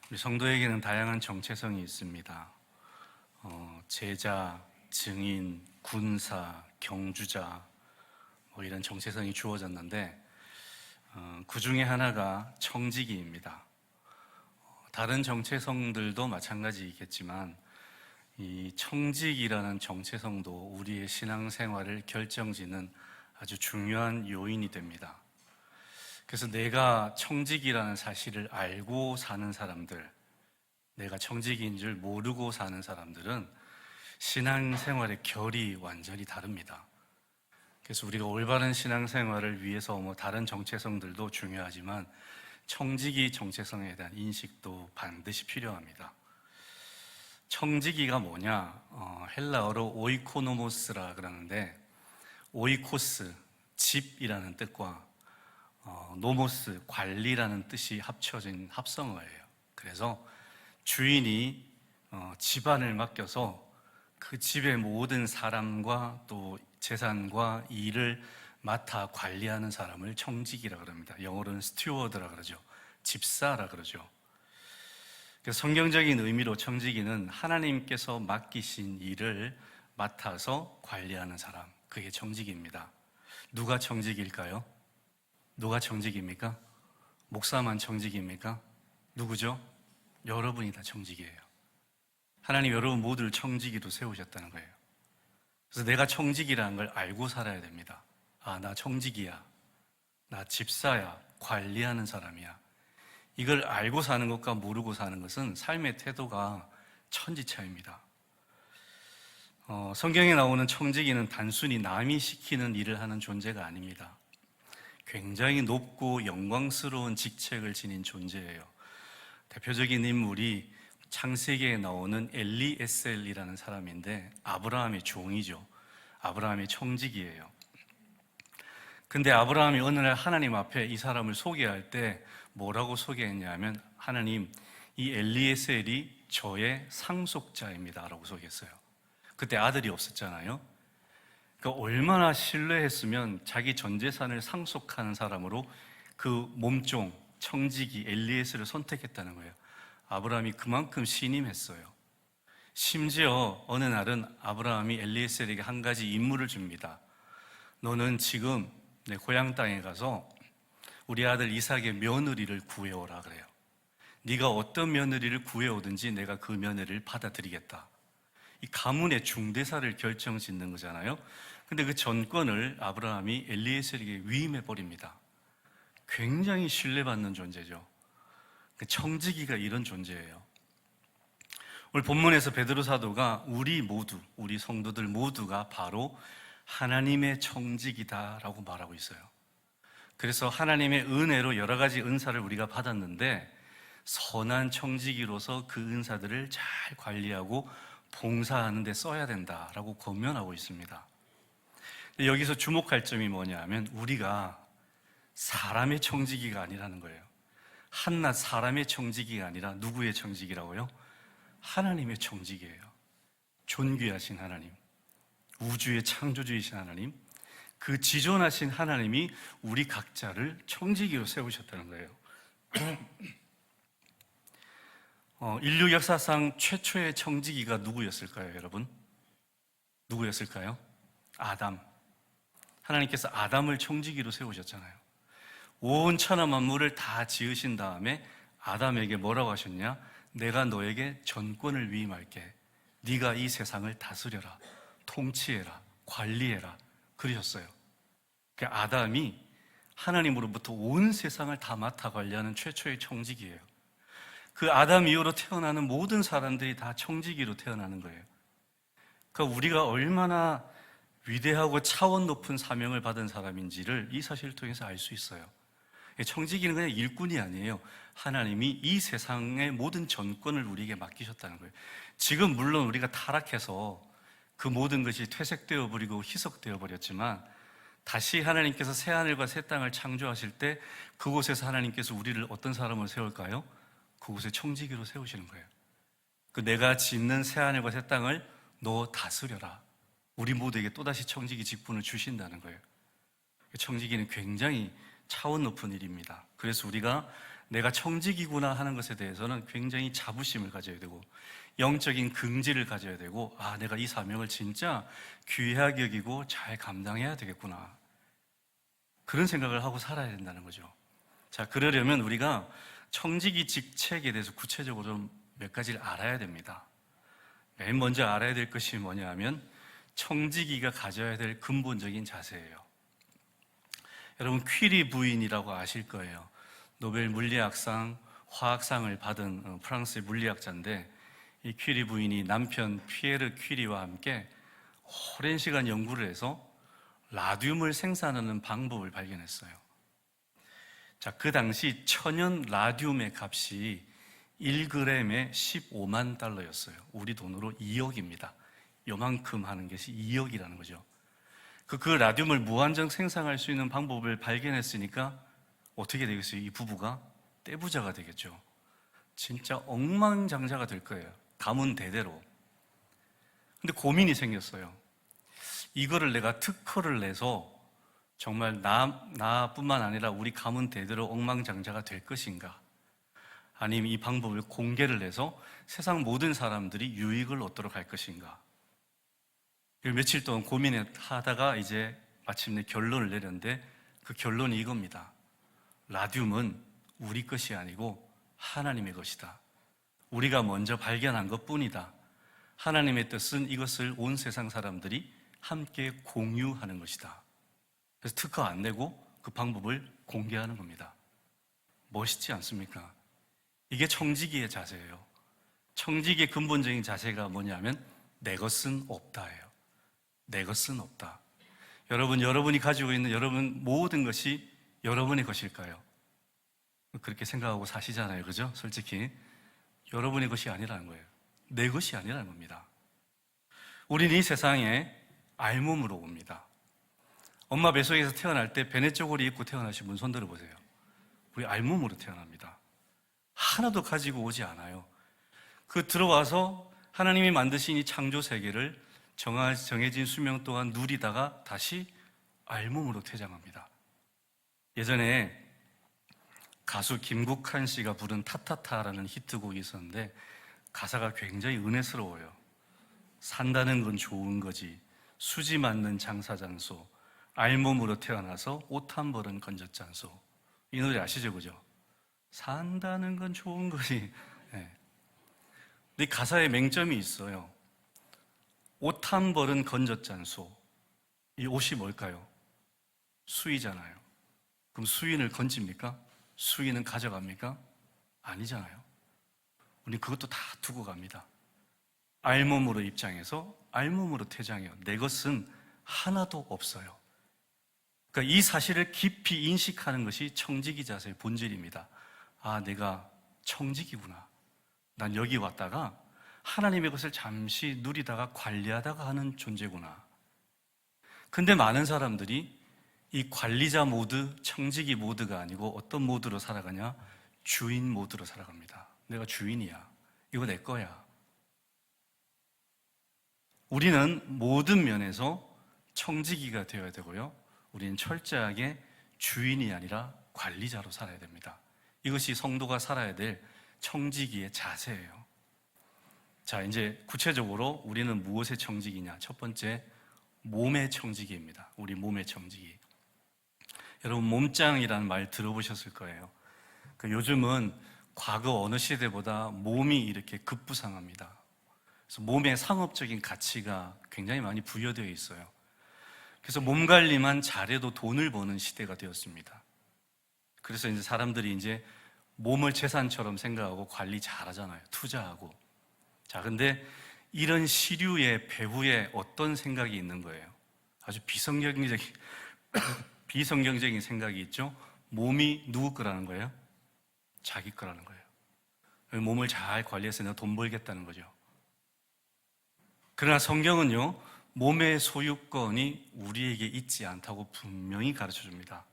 우리 성도에게는 다양한 정체성이 있습니다. 제자, 증인, 군사, 경주자 이런 정체성이 주어졌는데 그 중에 하나가 청지기입니다. 다른 정체성들도 마찬가지이겠지만 이 청직이라는 정체성도 우리의 신앙생활을 결정짓는 아주 중요한 요인이 됩니다. 그래서 내가 청직이라는 사실을 알고 사는 사람들, 내가 청직인 줄 모르고 사는 사람들은 신앙생활의 결이 완전히 다릅니다. 그래서 우리가 올바른 신앙생활을 위해서 다른 정체성들도 중요하지만 청지기 정체성에 대한 인식도 반드시 필요합니다. 청지기가 뭐냐? 헬라어로 오이코노모스라 그러는데, 오이코스, 집이라는 뜻과 노모스, 관리라는 뜻이 합쳐진 합성어예요. 그래서 주인이 집안을 맡겨서 그 집의 모든 사람과 또 재산과 일을 맡아 관리하는 사람을 청지기라 그럽니다. 영어로는 스튜어드라 그러죠. 집사라 그러죠. 그래서 성경적인 의미로 청지기는 하나님께서 맡기신 일을 맡아서 관리하는 사람, 그게 청지기입니다. 누가 청지기일까요? 누가 청지기입니까? 목사만 청지기입니까? 누구죠? 여러분이 다 청지기예요. 하나님 여러분 모두를 청지기로 세우셨다는 거예요. 그래서 내가 청지기라는 걸 알고 살아야 됩니다. 아, 나 청지기야. 나 집사야. 관리하는 사람이야. 이걸 알고 사는 것과 모르고 사는 것은 삶의 태도가 천지차이입니다. 성경에 나오는 청지기는 단순히 남이 시키는 일을 하는 존재가 아닙니다. 굉장히 높고 영광스러운 직책을 지닌 존재예요. 대표적인 인물이 창세기에 나오는 엘리에셀이라는 사람인데 아브라함의 종이죠. 아브라함의 청지기예요. 근데 아브라함이 어느 날 하나님 앞에 이 사람을 소개할 때 뭐라고 소개했냐면, 하나님, 이 엘리에셀이 저의 상속자입니다 라고 소개했어요. 그때 아들이 없었잖아요. 그러니까 얼마나 신뢰했으면 자기 전 재산을 상속하는 사람으로 그 몸종 청지기 엘리에셀을 선택했다는 거예요. 아브라함이 그만큼 신임했어요. 심지어 어느 날은 아브라함이 엘리에셀에게 한 가지 임무를 줍니다. 너는 지금 내 고향 땅에 가서 우리 아들 이삭의 며느리를 구해오라 그래요. 네가 어떤 며느리를 구해오든지 내가 그 며느리를 받아들이겠다. 이 가문의 중대사를 결정짓는 거잖아요. 근데 그 전권을 아브라함이 엘리에셀에게 위임해 버립니다. 굉장히 신뢰받는 존재죠. 청지기가 이런 존재예요. 오늘 본문에서 베드로 사도가 우리 성도들 모두가 바로 하나님의 청지기다라고 말하고 있어요. 그래서 하나님의 은혜로 여러 가지 은사를 우리가 받았는데 선한 청지기로서 그 은사들을 잘 관리하고 봉사하는 데 써야 된다라고 권면하고 있습니다. 여기서 주목할 점이 뭐냐면 우리가 사람의 청지기가 아니라는 거예요. 한낱 사람의 청지기가 아니라 누구의 청지기라고요? 하나님의 청지기예요. 존귀하신 하나님, 우주의 창조주이신 하나님, 그 지존하신 하나님이 우리 각자를 청지기로 세우셨다는 거예요. 인류 역사상 최초의 청지기가 누구였을까요, 여러분? 누구였을까요? 아담. 하나님께서 아담을 청지기로 세우셨잖아요. 온 천하 만물을 다 지으신 다음에 아담에게 뭐라고 하셨냐? 내가 너에게 전권을 위임할게. 네가 이 세상을 다스려라, 통치해라, 관리해라 그러셨어요. 그러니까 아담이 하나님으로부터 온 세상을 다 맡아 관리하는 최초의 청지기예요. 그 아담 이후로 태어나는 모든 사람들이 다 청지기로 태어나는 거예요. 그러니까 우리가 얼마나 위대하고 차원 높은 사명을 받은 사람인지를 이 사실을 통해서 알 수 있어요. 청지기는 그냥 일꾼이 아니에요. 하나님이 이 세상의 모든 전권을 우리에게 맡기셨다는 거예요. 지금 물론 우리가 타락해서 그 모든 것이 퇴색되어 버리고 희석되어 버렸지만 다시 하나님께서 새하늘과 새 땅을 창조하실 때 그곳에서 하나님께서 우리를 어떤 사람으로 세울까요? 그곳에 청지기로 세우시는 거예요. 그 내가 짓는 새하늘과 새 땅을 너 다스려라. 우리 모두에게 또다시 청지기 직분을 주신다는 거예요. 청지기는 굉장히 차원 높은 일입니다. 그래서 우리가 내가 청직이구나 하는 것에 대해서는 굉장히 자부심을 가져야 되고 영적인 긍지를 가져야 되고, 아, 내가 이 사명을 진짜 귀하게 여기고 잘 감당해야 되겠구나, 그런 생각을 하고 살아야 된다는 거죠. 자, 그러려면 우리가 청지기 직책에 대해서 구체적으로 좀 몇 가지를 알아야 됩니다. 맨 먼저 알아야 될 것이 뭐냐 하면 청지기가 가져야 될 근본적인 자세예요. 여러분, 퀴리 부인이라고 아실 거예요. 노벨 물리학상, 화학상을 받은 프랑스의 물리학자인데, 이 퀴리 부인이 남편 피에르 퀴리와 함께 오랜 시간 연구를 해서 라듐을 생산하는 방법을 발견했어요. 자, 그 당시 천연 라듐의 값이 1g에 15만 달러였어요. 우리 돈으로 2억입니다. 요만큼 하는 것이 2억이라는 거죠. 그 라듐을 무한정 생산할 수 있는 방법을 발견했으니까 어떻게 되겠어요? 이 부부가 떼부자가 되겠죠. 진짜 억만장자가 될 거예요. 가문 대대로. 근데 고민이 생겼어요. 이거를 내가 특허를 내서 정말 나뿐만 아니라 우리 가문 대대로 억만장자가 될 것인가? 아니면 이 방법을 공개를 해서 세상 모든 사람들이 유익을 얻도록 할 것인가? 며칠 동안 고민하다가 이제 마침내 결론을 내렸는데, 그 결론이 이겁니다. 라듐은 우리 것이 아니고 하나님의 것이다. 우리가 먼저 발견한 것뿐이다. 하나님의 뜻은 이것을 온 세상 사람들이 함께 공유하는 것이다. 그래서 특허 안 내고 그 방법을 공개하는 겁니다. 멋있지 않습니까? 이게 청지기의 자세예요. 청지기의 근본적인 자세가 뭐냐면 내 것은 없다예요. 내 것은 없다. 여러분, 여러분이 가지고 있는 여러분 모든 것이 여러분의 것일까요? 그렇게 생각하고 사시잖아요. 그죠? 솔직히 여러분의 것이 아니라는 거예요. 내 것이 아니라는 겁니다. 우리는 이 세상에 알몸으로 옵니다. 엄마 뱃속에서 태어날 때 베네쪼고리 입고 태어나신 분 손 들어보세요. 우리 알몸으로 태어납니다. 하나도 가지고 오지 않아요. 들어와서 하나님이 만드신 이 창조 세계를 정해진 수명 동안 누리다가 다시 알몸으로 퇴장합니다. 예전에 가수 김국한 씨가 부른 타타타라는 히트곡이 있었는데 가사가 굉장히 은혜스러워요. 산다는 건 좋은 거지, 수지 맞는 장사장소, 알몸으로 태어나서 옷 한 벌은 건졌잖소. 이 노래 아시죠? 그죠? 산다는 건 좋은 거지. 네. 근데 가사에 맹점이 있어요. 옷 한 벌은 건졌잖소. 이 옷이 뭘까요? 수의잖아요. 그럼 수의를 건집니까? 수의는 가져갑니까? 아니잖아요. 우리 그것도 다 두고 갑니다. 알몸으로 입장해서 알몸으로 퇴장해요. 내 것은 하나도 없어요. 그러니까 이 사실을 깊이 인식하는 것이 청지기 자세의 본질입니다. 아, 내가 청지기구나. 난 여기 왔다가 하나님의 것을 잠시 누리다가 관리하다가 하는 존재구나. 근데 많은 사람들이 이 관리자 모드, 청지기 모드가 아니고 어떤 모드로 살아가냐? 주인 모드로 살아갑니다. 내가 주인이야. 이거 내 거야. 우리는 모든 면에서 청지기가 되어야 되고요. 우리는 철저하게 주인이 아니라 관리자로 살아야 됩니다. 이것이 성도가 살아야 될 청지기의 자세예요. 자, 이제 구체적으로 우리는 무엇의 청지기냐? 첫 번째, 몸의 청지기입니다. 우리 몸의 청지기. 여러분, 몸짱이라는 말 들어보셨을 거예요. 요즘은 과거 어느 시대보다 몸이 이렇게 급부상합니다. 그래서 몸에 상업적인 가치가 굉장히 많이 부여되어 있어요. 그래서 몸 관리만 잘해도 돈을 버는 시대가 되었습니다. 그래서 이제 사람들이 이제 몸을 재산처럼 생각하고 관리 잘하잖아요. 투자하고. 자, 근데 이런 시류의 배후에 어떤 생각이 있는 거예요? 아주 비성경적인 생각이 있죠. 몸이 누구 거라는 거예요? 자기 거라는 거예요. 몸을 잘 관리해서 내가 돈 벌겠다는 거죠. 그러나 성경은요, 몸의 소유권이 우리에게 있지 않다고 분명히 가르쳐 줍니다.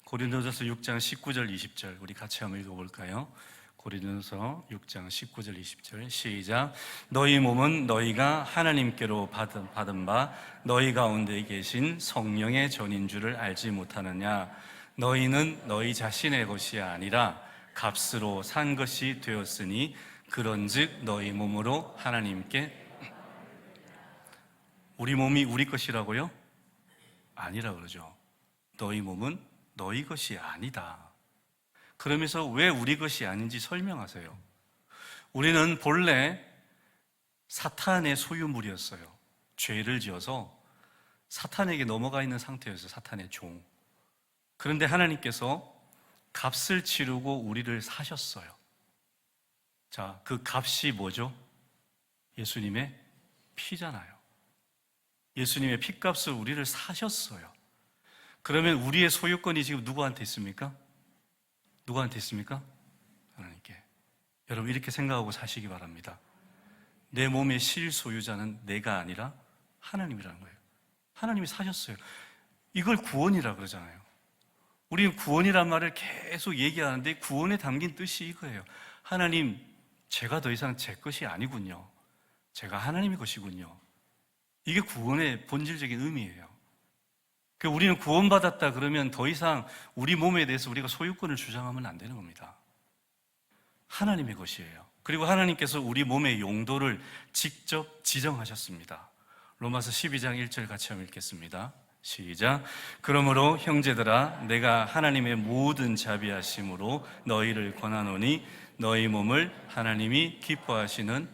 고린도전서 6장 19절 20절 우리 같이 한번 읽어볼까요? 고린도전서 6장 19절 20절 시작. 너희 몸은 너희가 하나님께로 받은 바 너희 가운데 계신 성령의 전인 줄을 알지 못하느냐? 너희는 너희 자신의 것이 아니라 값으로 산 것이 되었으니 그런즉 너희 몸으로 하나님께. 우리 몸이 우리 것이라고요? 아니라 그러죠. 너희 몸은 너희 것이 아니다. 그러면서 왜 우리 것이 아닌지 설명하세요. 우리는 본래 사탄의 소유물이었어요. 죄를 지어서 사탄에게 넘어가 있는 상태였어요. 사탄의 종. 그런데 하나님께서 값을 치르고 우리를 사셨어요. 자, 그 값이 뭐죠? 예수님의 피잖아요. 예수님의 피값을 우리를 사셨어요. 그러면 우리의 소유권이 지금 누구한테 있습니까? 누구한테 있습니까? 하나님께. 여러분 이렇게 생각하고 사시기 바랍니다. 내 몸의 실소유자는 내가 아니라 하나님이라는 거예요. 하나님이 사셨어요. 이걸 구원이라 그러잖아요. 우리는 구원이란 말을 계속 얘기하는데 구원에 담긴 뜻이 이거예요. 하나님, 제가 더 이상 제 것이 아니군요. 제가 하나님의 것이군요. 이게 구원의 본질적인 의미예요. 우리는 구원받았다 그러면 더 이상 우리 몸에 대해서 우리가 소유권을 주장하면 안 되는 겁니다. 하나님의 것이에요. 그리고 하나님께서 우리 몸의 용도를 직접 지정하셨습니다. 로마서 12장 1절 같이 한번 읽겠습니다. 시작. 그러므로 형제들아 내가 하나님의 모든 자비하심으로 너희를 권하노니 너희 몸을 하나님이 기뻐하시는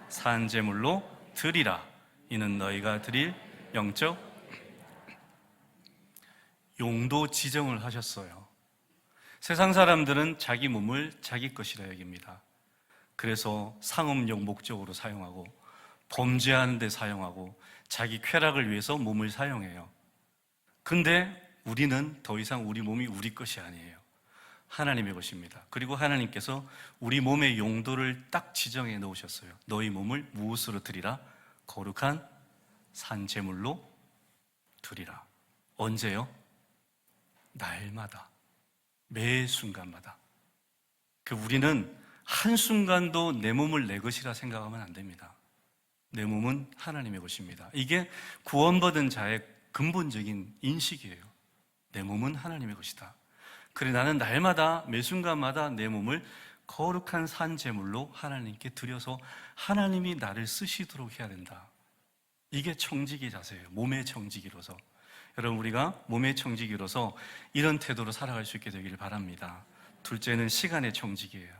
산 제물로 드리라. 이는 너희가 드릴 영적 용도 지정을 하셨어요. 세상 사람들은 자기 몸을 자기 것이라 여깁니다. 그래서 상업용 목적으로 사용하고 범죄하는 데 사용하고 자기 쾌락을 위해서 몸을 사용해요. 근데 우리는 더 이상 우리 몸이 우리 것이 아니에요. 하나님의 것입니다. 그리고 하나님께서 우리 몸의 용도를 딱 지정해 놓으셨어요. 너희 몸을 무엇으로 드리라? 거룩한 산 제물로 드리라. 언제요? 날마다, 매 순간마다. 우리는 한순간도 내 몸을 내 것이라 생각하면 안 됩니다. 내 몸은 하나님의 것입니다. 이게 구원받은 자의 근본적인 인식이에요. 내 몸은 하나님의 것이다. 그래 나는 날마다 매 순간마다 내 몸을 거룩한 산 제물로 하나님께 드려서 하나님이 나를 쓰시도록 해야 된다. 이게 청지기 자세예요. 몸의 청지기로서. 여러분 우리가 몸의 청지기로서 이런 태도로 살아갈 수 있게 되기를 바랍니다. 둘째는 시간의 청지기예요.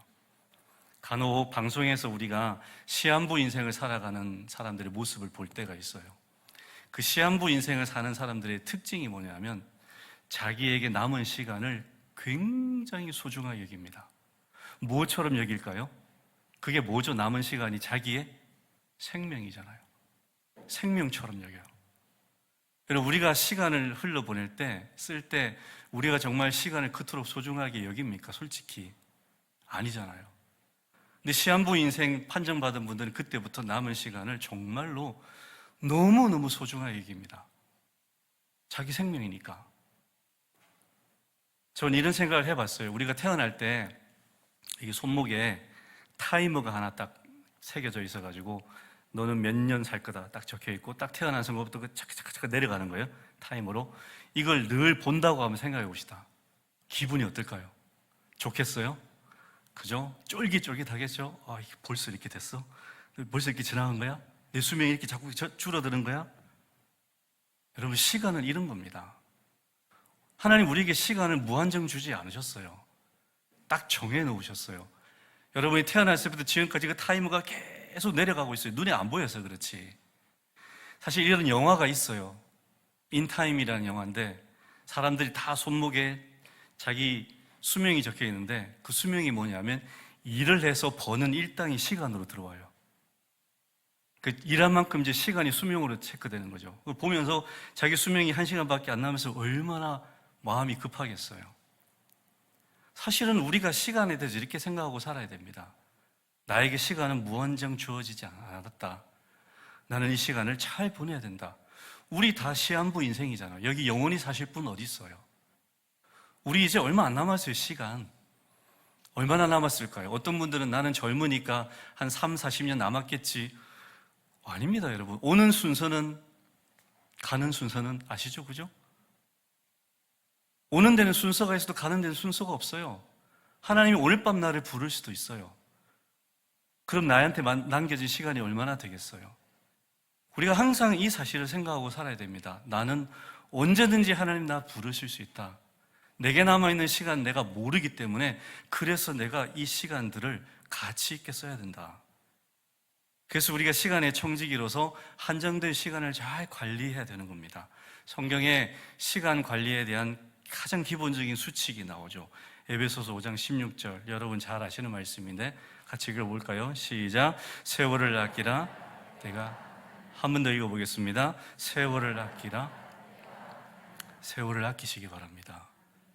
간혹 방송에서 우리가 시한부 인생을 살아가는 사람들의 모습을 볼 때가 있어요. 그 시한부 인생을 사는 사람들의 특징이 뭐냐면 자기에게 남은 시간을 굉장히 소중하게 여깁니다. 무엇처럼 여길까요? 그게 뭐죠? 남은 시간이 자기의 생명이잖아요. 생명처럼 여겨요. 여러분 우리가 시간을 흘러보낼 때, 쓸 때 우리가 정말 시간을 그토록 소중하게 여깁니까? 솔직히 아니잖아요. 근데 시한부 인생 판정받은 분들은 그때부터 남은 시간을 정말로 너무너무 소중하게 여깁니다. 자기 생명이니까. 전 이런 생각을 해봤어요. 우리가 태어날 때 이게 손목에 타이머가 하나 딱 새겨져 있어가지고 너는 몇 년 살 거다 딱 적혀있고 딱 태어난 순간부터 차카차카 내려가는 거예요. 타이머로. 이걸 늘 본다고 하면 생각해 봅시다. 기분이 어떨까요? 좋겠어요? 그죠? 쫄깃쫄깃하겠죠? 아, 벌써 이렇게 됐어? 벌써 이렇게 지나간 거야? 내 수명이 이렇게 자꾸 줄어드는 거야? 여러분 시간은 이런 겁니다. 하나님 우리에게 시간을 무한정 주지 않으셨어요. 딱 정해 놓으셨어요. 여러분이 태어났을 때부터 지금까지 그 타이머가 계속 내려가고 있어요. 눈에 안 보여서 그렇지. 사실 이런 영화가 있어요. 인타임이라는 영화인데 사람들이 다 손목에 자기 수명이 적혀 있는데 그 수명이 뭐냐면 일을 해서 버는 일당이 시간으로 들어와요. 그 일한 만큼 이제 시간이 수명으로 체크되는 거죠. 그걸 보면서 자기 수명이 1시간밖에 안 남아서 얼마나 마음이 급하겠어요. 사실은 우리가 시간에 대해서 이렇게 생각하고 살아야 됩니다. 나에게 시간은 무한정 주어지지 않았다. 나는 이 시간을 잘 보내야 된다. 우리 다 시한부 인생이잖아요. 여기 영원히 사실 분 어디 있어요? 우리 이제 얼마 안 남았어요. 시간 얼마나 남았을까요? 어떤 분들은 나는 젊으니까 한 3, 40년 남았겠지. 아닙니다 여러분. 오는 순서는 가는 순서는 아시죠? 그죠? 오는 데는 순서가 있어도 가는 데는 순서가 없어요. 하나님이 오늘 밤 나를 부를 수도 있어요. 그럼 나한테 남겨진 시간이 얼마나 되겠어요? 우리가 항상 이 사실을 생각하고 살아야 됩니다. 나는 언제든지 하나님 나 부르실 수 있다. 내게 남아있는 시간 내가 모르기 때문에 그래서 내가 이 시간들을 가치 있게 써야 된다. 그래서 우리가 시간의 청지기로서 한정된 시간을 잘 관리해야 되는 겁니다. 성경에 시간 관리에 대한 가장 기본적인 수칙이 나오죠. 에베소서 5장 16절, 여러분 잘 아시는 말씀인데 같이 읽어볼까요? 시작. 세월을 아끼라. 내가 한 번 더 읽어보겠습니다. 세월을 아끼라. 세월을 아끼시기 바랍니다.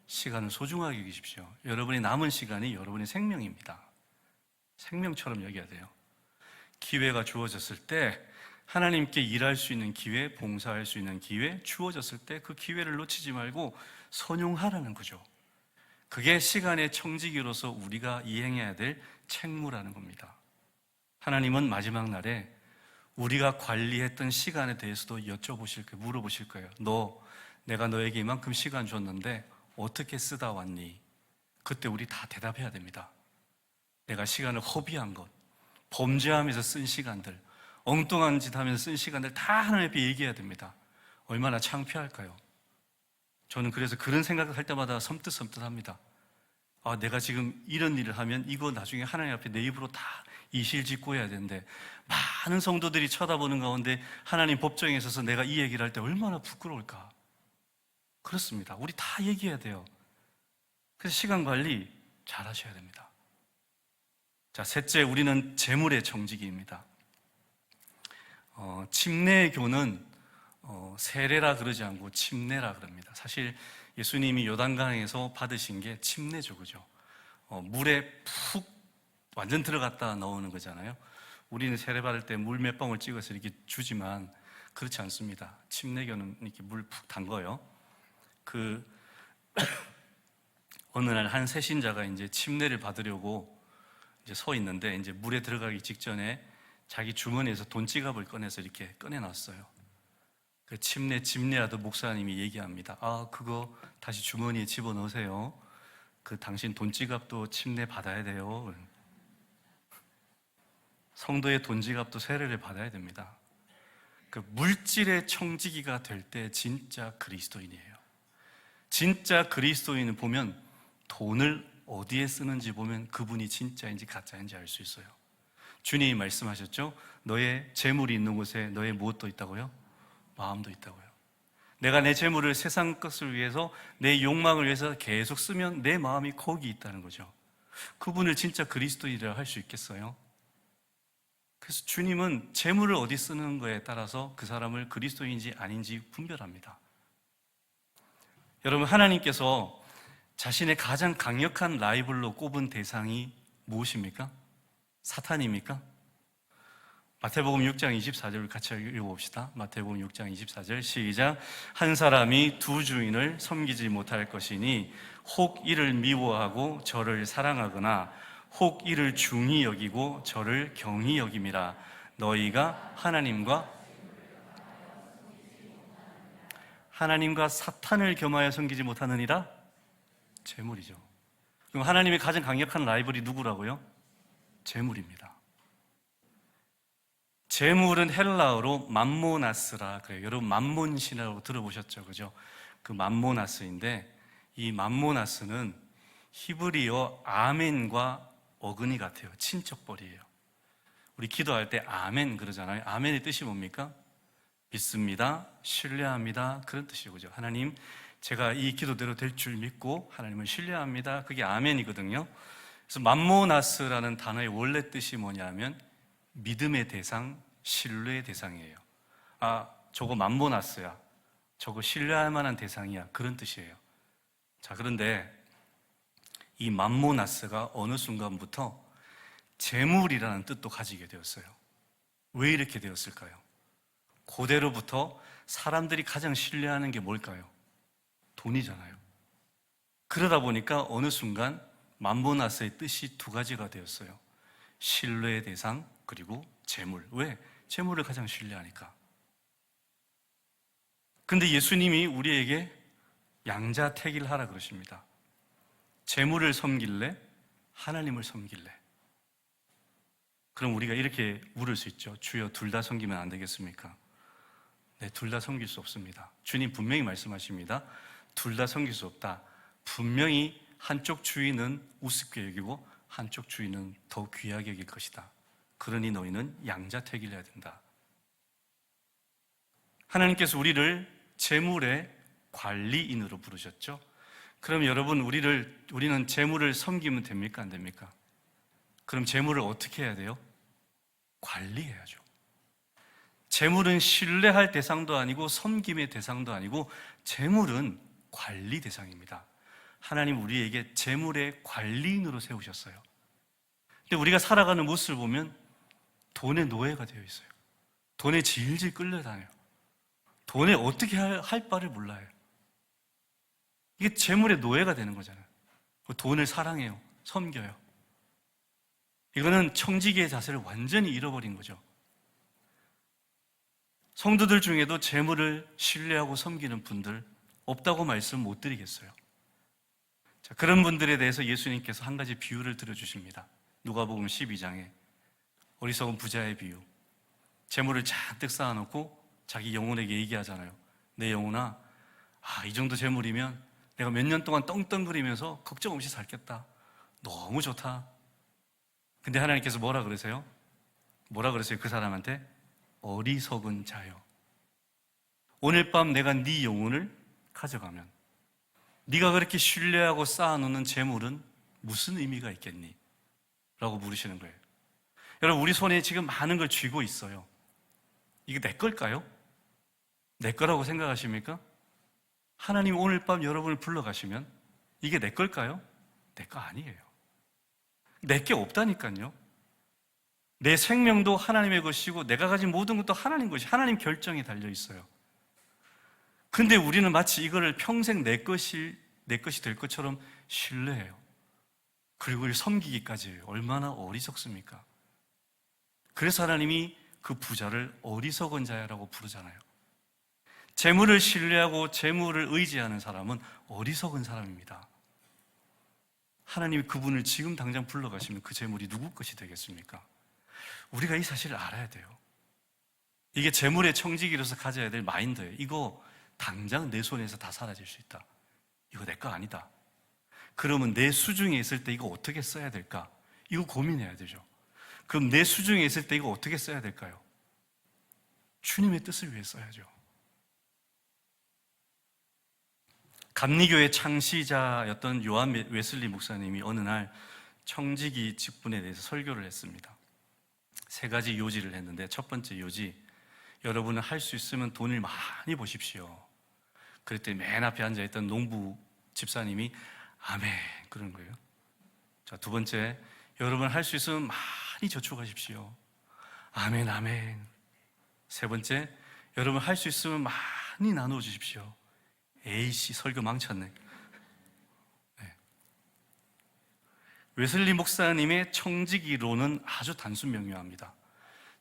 시간을 소중하게 여기십시오. 여러분이 남은 시간이 여러분의 생명입니다. 생명처럼 여겨야 돼요. 기회가 주어졌을 때 하나님께 일할 수 있는 기회, 봉사할 수 있는 기회 주어졌을 때 그 기회를 놓치지 말고 선용하라는 거죠. 그게 시간의 청지기로서 우리가 이행해야 될 책무라는 겁니다. 하나님은 마지막 날에 우리가 관리했던 시간에 대해서도 여쭤보실 거예요. 물어보실 거예요. 내가 너에게 이만큼 시간 줬는데 어떻게 쓰다 왔니? 그때 우리 다 대답해야 됩니다. 내가 시간을 허비한 것, 범죄하면서 쓴 시간들, 엉뚱한 짓 하면서 쓴 시간들 다 하나님 앞에 얘기해야 됩니다. 얼마나 창피할까요? 저는 그래서 그런 생각을 할 때마다 섬뜩섬뜩합니다. 내가 지금 이런 일을 하면 이거 나중에 하나님 앞에 내 입으로 다 이실직고 해야 되는데 많은 성도들이 쳐다보는 가운데 하나님 법정에 서서 내가 이 얘기를 할 때 얼마나 부끄러울까? 그렇습니다. 우리 다 얘기해야 돼요. 그래서 시간 관리 잘 하셔야 됩니다. 자, 셋째, 우리는 재물의 청지기입니다. 침례교는 세례라 그러지 않고 침례라 그럽니다. 사실 예수님이 요단강에서 받으신 게 침례죠, 그죠? 물에 푹 완전 들어갔다 나오는 거잖아요. 우리는 세례 받을 때 물 몇 방울 찍어서 이렇게 주지만 그렇지 않습니다. 침례교는 이렇게 물 푹 담궈요. 어느 날 한 새신자가 이제 침례를 받으려고 이제 서 있는데 이제 물에 들어가기 직전에 자기 주머니에서 돈 지갑을 꺼내서 이렇게 꺼내놨어요. 그 집례하던 목사님이 얘기합니다. 그거 다시 주머니에 집어넣으세요. 당신 돈 지갑도 침례 받아야 돼요. 성도의 돈 지갑도 세례를 받아야 됩니다. 물질의 청지기가 될 때 진짜 그리스도인이에요. 진짜 그리스도인을 보면 돈을 어디에 쓰는지 보면 그분이 진짜인지 가짜인지 알 수 있어요. 주님이 말씀하셨죠? 너의 재물이 있는 곳에 너의 무엇도 있다고요? 마음도 있다고요. 내가 내 재물을 세상 것을 위해서 내 욕망을 위해서 계속 쓰면 내 마음이 거기 있다는 거죠. 그분을 진짜 그리스도인이라 할 수 있겠어요? 그래서 주님은 재물을 어디 쓰는 거에 따라서 그 사람을 그리스도인지 아닌지 분별합니다. 여러분, 하나님께서 자신의 가장 강력한 라이벌로 꼽은 대상이 무엇입니까? 사탄입니까? 마태복음 6장 24절을 같이 읽어봅시다. 마태복음 6장 24절 시작. 한 사람이 두 주인을 섬기지 못할 것이니 혹 이를 미워하고 저를 사랑하거나 혹 이를 중히 여기고 저를 경히 여김이라. 너희가 하나님과 사탄을 겸하여 섬기지 못하느니라? 재물이죠. 그럼 하나님의 가장 강력한 라이벌이 누구라고요? 재물입니다. 재물은 헬라어로 맘모나스라 그래요. 여러분 맘몬신이라고 들어보셨죠? 그죠? 그 맘모나스인데 이 맘모나스는 히브리어 아멘과 어근이 같아요. 친척벌이에요. 우리 기도할 때 아멘 그러잖아요. 아멘의 뜻이 뭡니까? 믿습니다, 신뢰합니다, 그런 뜻이죠. 그죠? 하나님, 제가 이 기도대로 될 줄 믿고 하나님을 신뢰합니다. 그게 아멘이거든요. 그래서 맘모나스라는 단어의 원래 뜻이 뭐냐면 믿음의 대상, 신뢰의 대상이에요. 저거 맘모나스야, 저거 신뢰할 만한 대상이야, 그런 뜻이에요. 자, 그런데 이 맘모나스가 어느 순간부터 재물이라는 뜻도 가지게 되었어요. 왜 이렇게 되었을까요? 고대로부터 사람들이 가장 신뢰하는 게 뭘까요? 돈이잖아요. 그러다 보니까 어느 순간 맘모나스의 뜻이 두 가지가 되었어요. 신뢰의 대상 그리고 재물. 왜? 재물을 가장 신뢰하니까. 근데 예수님이 우리에게 양자택일하라 그러십니다. 재물을 섬길래? 하나님을 섬길래? 그럼 우리가 이렇게 물을 수 있죠. 주여, 둘 다 섬기면 안 되겠습니까? 네, 둘 다 섬길 수 없습니다. 주님 분명히 말씀하십니다. 둘 다 섬길 수 없다. 분명히 한쪽 주인은 우습게 여기고 한쪽 주인은 더 귀하게 여길 것이다. 그러니 너희는 양자택일을 해야 된다. 하나님께서 우리를 재물의 관리인으로 부르셨죠. 그럼 여러분, 우리는 재물을 섬기면 됩니까? 안 됩니까? 그럼 재물을 어떻게 해야 돼요? 관리해야죠. 재물은 신뢰할 대상도 아니고 섬김의 대상도 아니고 재물은 관리 대상입니다. 하나님 우리에게 재물의 관리인으로 세우셨어요. 근데 우리가 살아가는 모습을 보면 돈의 노예가 되어 있어요. 돈에 질질 끌려다녀요. 돈에 어떻게 할 바를 몰라요. 이게 재물의 노예가 되는 거잖아요. 돈을 사랑해요. 섬겨요. 이거는 청지기의 자세를 완전히 잃어버린 거죠. 성도들 중에도 재물을 신뢰하고 섬기는 분들 없다고 말씀 못 드리겠어요. 자, 그런 분들에 대해서 예수님께서 한 가지 비유를 들어주십니다. 누가복음 12장에 어리석은 부자의 비유. 재물을 잔뜩 쌓아놓고 자기 영혼에게 얘기하잖아요. 내 영혼아, 이 정도 재물이면 내가 몇 년 동안 떵떵거리면서 걱정 없이 살겠다. 너무 좋다. 근데 하나님께서 뭐라 그러세요? 뭐라 그러세요? 그 사람한테? 어리석은 자여. 오늘 밤 내가 네 영혼을 가져가면 네가 그렇게 신뢰하고 쌓아놓는 재물은 무슨 의미가 있겠니? 라고 물으시는 거예요. 여러분, 우리 손에 지금 많은 걸 쥐고 있어요. 이게 내 걸까요? 내 거라고 생각하십니까? 하나님 오늘 밤 여러분을 불러가시면 이게 내 걸까요? 내 거 아니에요. 내 게 없다니까요. 내 생명도 하나님의 것이고 내가 가진 모든 것도 하나님 것이, 하나님 결정에 달려 있어요. 근데 우리는 마치 이거를 평생 내 것이 될 것처럼 신뢰해요. 그리고 이를 섬기기까지 해요. 얼마나 어리석습니까? 그래서 하나님이 그 부자를 어리석은 자라고 부르잖아요. 재물을 신뢰하고 재물을 의지하는 사람은 어리석은 사람입니다. 하나님이 그분을 지금 당장 불러가시면 그 재물이 누구 것이 되겠습니까? 우리가 이 사실을 알아야 돼요. 이게 재물의 청지기로서 가져야 될 마인드예요. 이거 당장 내 손에서 다 사라질 수 있다. 이거 내 거 아니다. 그러면 내 수중에 있을 때 이거 어떻게 써야 될까? 이거 고민해야 되죠. 그럼 내 수중에 있을 때 이거 어떻게 써야 될까요? 주님의 뜻을 위해 써야죠. 감리교의 창시자였던 요한 웨슬리 목사님이 어느 날 청지기 직분에 대해서 설교를 했습니다. 3가지 요지를 했는데, 첫 번째 요지, 여러분은 할 수 있으면 돈을 많이 버십시오. 그랬더니 맨 앞에 앉아있던 농부 집사님이 아멘 그러는 거예요. 자, 두 번째, 여러분 할 수 있으면 많이 저축하십시오. 아멘 아멘. 세 번째, 여러분 할 수 있으면 많이 나누어 주십시오. 에이씨, 설교 망쳤네. 네. 웨슬리 목사님의 청지기로는 아주 단순 명료합니다.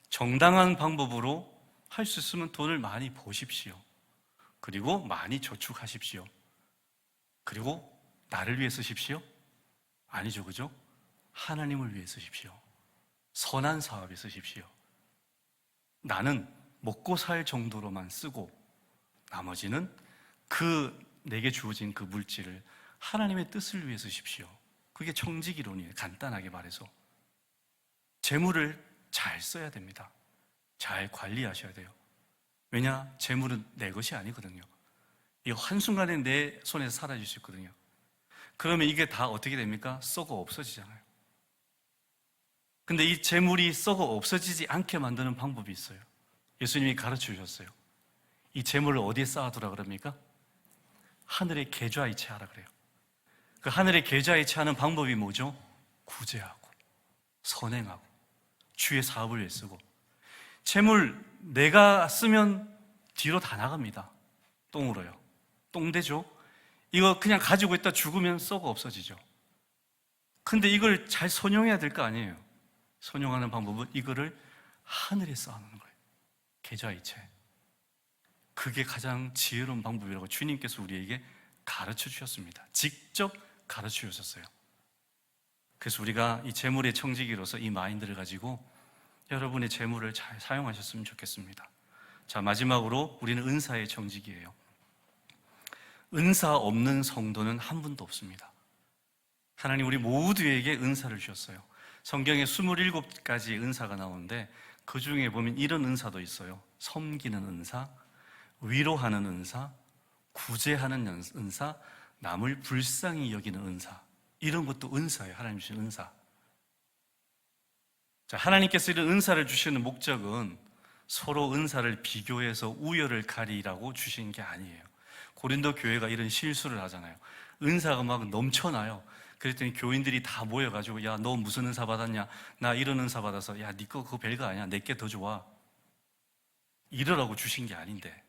정당한 방법으로 할 수 있으면 돈을 많이 버십시오. 그리고 많이 저축하십시오. 그리고 나를 위해 쓰십시오? 아니죠, 그죠? 하나님을 위해 쓰십시오. 선한 사업에 쓰십시오. 나는 먹고 살 정도로만 쓰고 나머지는 내게 주어진 그 물질을 하나님의 뜻을 위해 쓰십시오. 그게 청지기론이에요. 간단하게 말해서. 재물을 잘 써야 됩니다. 잘 관리하셔야 돼요. 왜냐? 재물은 내 것이 아니거든요. 이거 한순간에 내 손에서 사라질 수 있거든요. 그러면 이게 다 어떻게 됩니까? 썩어 없어지잖아요. 근데 이 재물이 썩어 없어지지 않게 만드는 방법이 있어요. 예수님이 가르쳐 주셨어요. 이 재물을 어디에 쌓아두라 그럽니까? 하늘의 계좌에 채하라 그래요. 그 하늘의 계좌에 채하는 방법이 뭐죠? 구제하고 선행하고 주의 사업을 위해 쓰고. 재물 내가 쓰면 뒤로 다 나갑니다. 똥으로요. 똥되죠? 이거 그냥 가지고 있다 죽으면 썩어 없어지죠. 근데 이걸 잘 선용해야 될 거 아니에요. 선용하는 방법은 이거를 하늘에 쌓아놓는 거예요. 계좌이체. 그게 가장 지혜로운 방법이라고 주님께서 우리에게 가르쳐 주셨습니다. 직접 가르쳐 주셨어요. 그래서 우리가 이 재물의 청지기로서 이 마인드를 가지고 여러분의 재물을 잘 사용하셨으면 좋겠습니다. 자, 마지막으로 우리는 은사의 청지기예요. 은사 없는 성도는 한 분도 없습니다. 하나님 우리 모두에게 은사를 주셨어요. 성경에 27가지 은사가 나오는데 그 중에 보면 이런 은사도 있어요. 섬기는 은사, 위로하는 은사, 구제하는 은사, 남을 불쌍히 여기는 은사. 이런 것도 은사예요. 하나님 주신 은사. 자, 하나님께서 이런 은사를 주시는 목적은 서로 은사를 비교해서 우열을 가리라고 주신 게 아니에요. 고린도 교회가 이런 실수를 하잖아요. 은사가 막 넘쳐나요. 그랬더니 교인들이 다 모여가지고 야, 너 무슨 은사 받았냐? 나 이런 은사 받아서 야, 네 거 그거 별거 아니야. 내게 더 좋아. 이러라고 주신 게 아닌데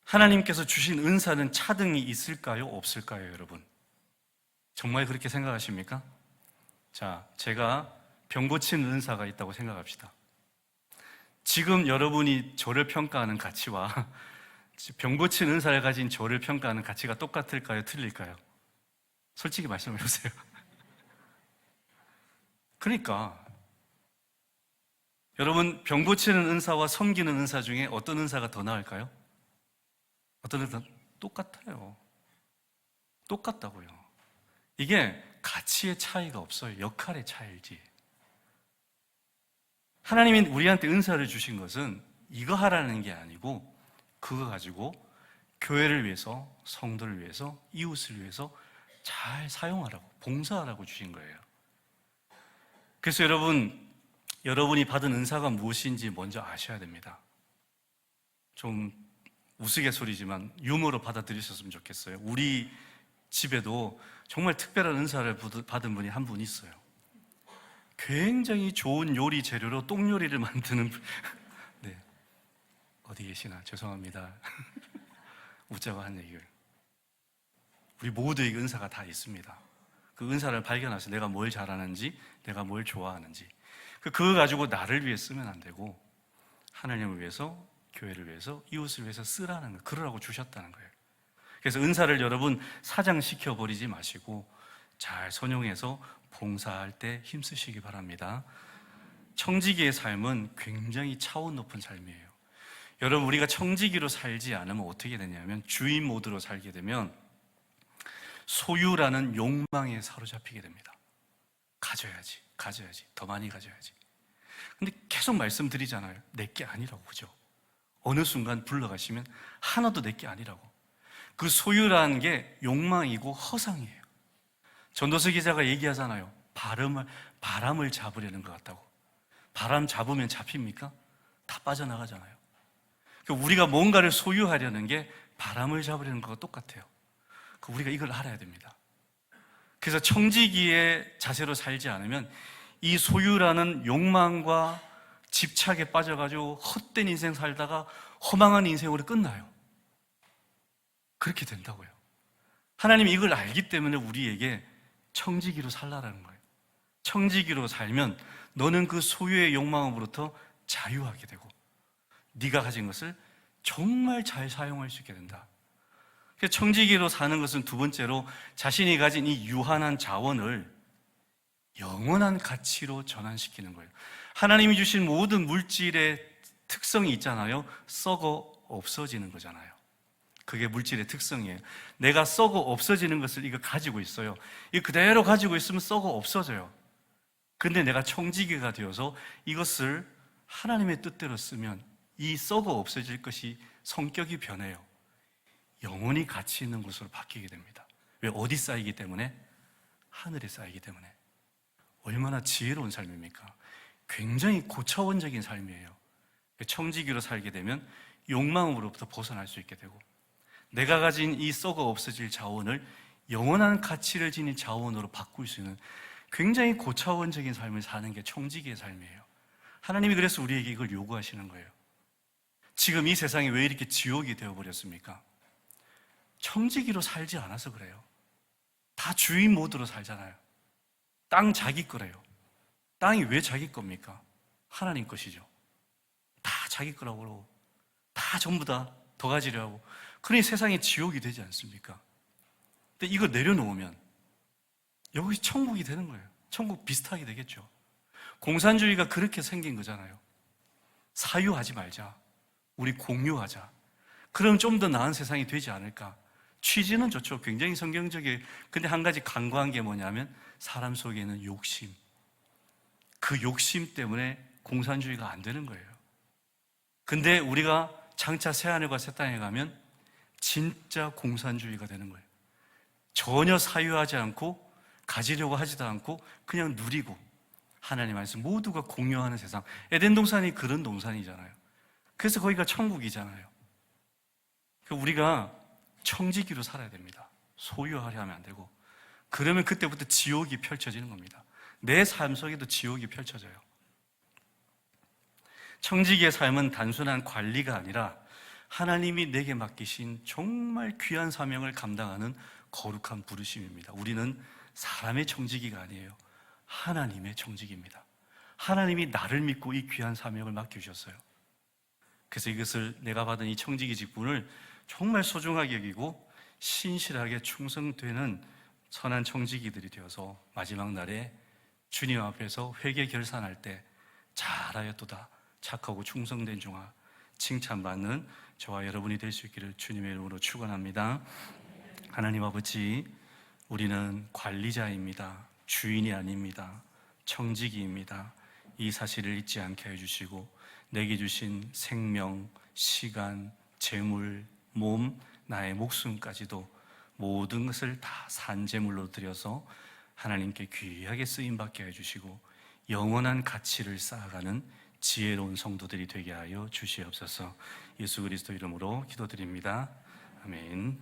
하나님께서 주신 은사는 차등이 있을까요? 없을까요, 여러분? 정말 그렇게 생각하십니까? 자, 제가 병 고치는 은사가 있다고 생각합시다. 지금 여러분이 저를 평가하는 가치와 병 고치는 은사를 가진 저를 평가하는 가치가 똑같을까요? 틀릴까요? 솔직히 말씀해 보세요. 그러니까 여러분, 병 고치는 은사와 섬기는 은사 중에 어떤 은사가 더 나을까요? 어떤 은사? 똑같아요. 똑같다고요. 이게 가치의 차이가 없어요. 역할의 차이지. 하나님이 우리한테 은사를 주신 것은 이거 하라는 게 아니고 그거 가지고 교회를 위해서, 성도를 위해서, 이웃을 위해서 잘 사용하라고, 봉사하라고 주신 거예요. 그래서 여러분이 받은 은사가 무엇인지 먼저 아셔야 됩니다. 좀 우스갯소리지만 유머로 받아들이셨으면 좋겠어요. 우리 집에도 정말 특별한 은사를 받은 분이 한 분 있어요. 굉장히 좋은 요리 재료로 똥 요리를 만드는 분. 네, 어디 계시나 죄송합니다. 웃자고 한 얘기를. 우리 모두에게 은사가 다 있습니다. 그 은사를 발견해서 내가 뭘 잘하는지, 내가 뭘 좋아하는지 그거 가지고 나를 위해 쓰면 안 되고 하나님을 위해서, 교회를 위해서, 이웃을 위해서 쓰라는 거, 그러라고 주셨다는 거예요. 그래서 은사를 여러분 사장시켜 버리지 마시고 잘 선용해서 봉사할 때 힘쓰시기 바랍니다. 청지기의 삶은 굉장히 차원 높은 삶이에요. 여러분, 우리가 청지기로 살지 않으면 어떻게 되냐면 주인 모드로 살게 되면 소유라는 욕망에 사로잡히게 됩니다. 가져야지, 더 많이 가져야지. 근데 계속 말씀드리잖아요. 내게 아니라고, 그죠? 어느 순간 불러가시면 하나도 내게 아니라고. 그 소유라는 게 욕망이고 허상이에요. 전도서 기자가 얘기하잖아요. 바람을 잡으려는 것 같다고. 바람 잡으면 잡힙니까? 다 빠져나가잖아요. 그러니까 우리가 뭔가를 소유하려는 게 바람을 잡으려는 것과 똑같아요. 우리가 이걸 알아야 됩니다. 그래서 청지기의 자세로 살지 않으면 이 소유라는 욕망과 집착에 빠져가지고 헛된 인생 살다가 허망한 인생으로 끝나요. 그렇게 된다고요. 하나님이 이걸 알기 때문에 우리에게 청지기로 살라라는 거예요. 청지기로 살면 너는 그 소유의 욕망으로부터 자유하게 되고 네가 가진 것을 정말 잘 사용할 수 있게 된다. 청지기로 사는 것은 두 번째로 자신이 가진 이 유한한 자원을 영원한 가치로 전환시키는 거예요. 하나님이 주신 모든 물질의 특성이 있잖아요. 썩어 없어지는 거잖아요. 그게 물질의 특성이에요. 내가 썩어 없어지는 것을 이거 가지고 있어요. 이거 그대로 가지고 있으면 썩어 없어져요. 근데 내가 청지기가 되어서 이것을 하나님의 뜻대로 쓰면 이 썩어 없어질 것이 성격이 변해요. 영원히 가치 있는 것으로 바뀌게 됩니다. 왜? 어디 쌓이기 때문에? 하늘에 쌓이기 때문에. 얼마나 지혜로운 삶입니까? 굉장히 고차원적인 삶이에요. 청지기로 살게 되면 욕망으로부터 벗어날 수 있게 되고 내가 가진 이 썩어 없어질 자원을 영원한 가치를 지닌 자원으로 바꿀 수 있는 굉장히 고차원적인 삶을 사는 게 청지기의 삶이에요. 하나님이 그래서 우리에게 이걸 요구하시는 거예요. 지금 이 세상이 왜 이렇게 지옥이 되어버렸습니까? 청지기로 살지 않아서 그래요. 다 주인 모드로 살잖아요. 땅 자기 거래요. 땅이 왜 자기 겁니까? 하나님 것이죠. 다 자기 거라고 그러고 다 전부 다 더 가지려 하고 그러니 세상에 지옥이 되지 않습니까? 근데 이거 내려놓으면 여기 천국이 되는 거예요. 천국 비슷하게 되겠죠. 공산주의가 그렇게 생긴 거잖아요. 사유하지 말자. 우리 공유하자. 그럼 좀 더 나은 세상이 되지 않을까? 취지는 좋죠. 굉장히 성경적이에요. 근데 한 가지 간과한 게 뭐냐면 사람 속에는 욕심. 그 욕심 때문에 공산주의가 안 되는 거예요. 근데 우리가 장차 새하늘과 새 땅에 가면 진짜 공산주의가 되는 거예요. 전혀 사유하지 않고 가지려고 하지도 않고 그냥 누리고 하나님 말씀 모두가 공유하는 세상. 에덴 동산이 그런 동산이잖아요. 그래서 거기가 천국이잖아요. 우리가 청지기로 살아야 됩니다. 소유하려 하면 안 되고. 그러면 그때부터 지옥이 펼쳐지는 겁니다. 내 삶 속에도 지옥이 펼쳐져요. 청지기의 삶은 단순한 관리가 아니라 하나님이 내게 맡기신 정말 귀한 사명을 감당하는 거룩한 부르심입니다. 우리는 사람의 청지기가 아니에요. 하나님의 청지기입니다. 하나님이 나를 믿고 이 귀한 사명을 맡겨주셨어요. 그래서 이것을 내가 받은 이 청지기 직분을 정말 소중하게 여기고 신실하게 충성되는 선한 청지기들이 되어서 마지막 날에 주님 앞에서 회개 결산할 때 잘하였도다 착하고 충성된 종아 칭찬받는 저와 여러분이 될 수 있기를 주님의 이름으로 축원합니다. 하나님 아버지, 우리는 관리자입니다. 주인이 아닙니다. 청지기입니다. 이 사실을 잊지 않게 해주시고 내게 주신 생명, 시간, 재물, 몸, 나의 목숨까지도 모든 것을 다 산재물로 드려서 하나님께 귀하게 쓰임받게 해주시고 영원한 가치를 쌓아가는 지혜로운 성도들이 되게 하여 주시옵소서. 예수 그리스도 이름으로 기도드립니다. 아멘.